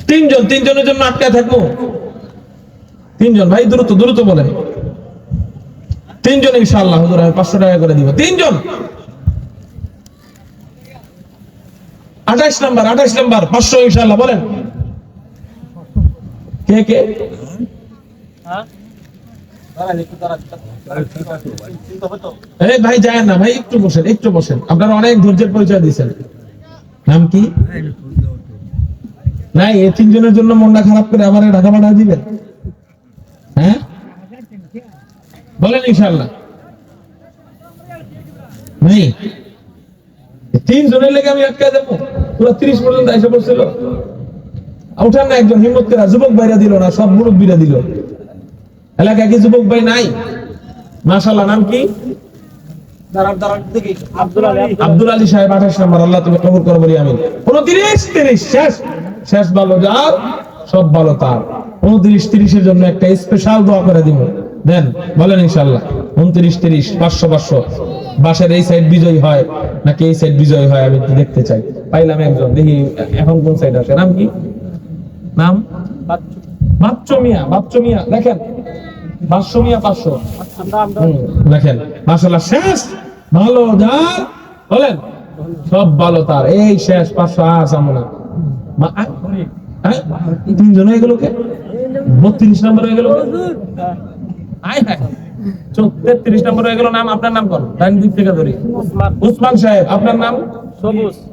তিনজনের জন্য আটকায় থাকবো। তিনজন ভাই, দ্রুত দ্রুত বলেন। তিনজন ইনশাআল্লাহ হুজুর, আমি 500 টাকা করে দিব। তিনজন। 28 নাম্বার 500 ইনশাআল্লাহ, বলেন। কে কে? এই ভাই যায় না ভাই, একটু বসেন। আপনারা অনেক ধৈর্যের পরিচয় দিয়েছেন। নাম কি? নাই, এই তিনজনের জন্য মনটা খারাপ করে আমারে ঢাকা পাঠা দিবেন? হ্যাঁ বলেন ইনশাআল্লাহ। নাই, তিনজনের লেগে আমি আটকে দেবো? পুরো 30 পর্যন্ত এসে পড়ছিল। উঠান না একজন, হিম্মত করে। যুবক ভাইরা দিল না, সব মুরব্বীরা দিল। এলাকায় কি যুবক ভাই নাই? মাশাআল্লাহ। নাম কি? আব্দুল আলী সাহেব, 28 নাম্বার। আল্লাহ তুমি কবুল করো, বলি আমিন। 29 শেষ। শেষ ভালো যার, সব ভালো তার। 29-30 এর জন্য একটা স্পেশাল দোয়া করে দিব, দেন বলেন ইনশাআল্লাহ। 29-30 500 বাসের এই সাইড বিজয়ী হয় নাকি এই সাইড বিজয়ী হয়, আমি দেখতে চাই। পাইলাম একজন, দেখি এখন কোন সাইড আসে। নাম কি? নাম বাচ্চু মিয়া। দেখেন, বাচ্চু মিয়া 500 দেখেন। মাশাআল্লাহ, শেষ ভালো যার, বলেন সব ভালো তার। এই শেষ 500 সামনে। তিনজন হয়ে গেল কে? 32 নম্বর হয়ে গেল। 33 নম্বর হয়ে গেল। নাম, আপনার নাম কোন? ডান দিক থেকে ধরি। উসমান সাহেব। আপনার নাম?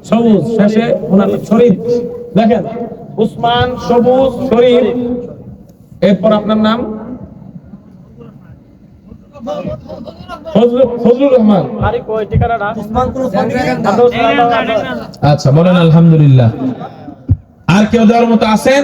সবুজ। শেষে ওনার শরীফ। দেখেন, উসমান, সবুজ, শরীফ। এরপর আপনার নাম? ফজলুর রহমান। আচ্ছা, বলেন আলহামদুলিল্লাহ। আর কেউ দেওয়ার মতো আছেন?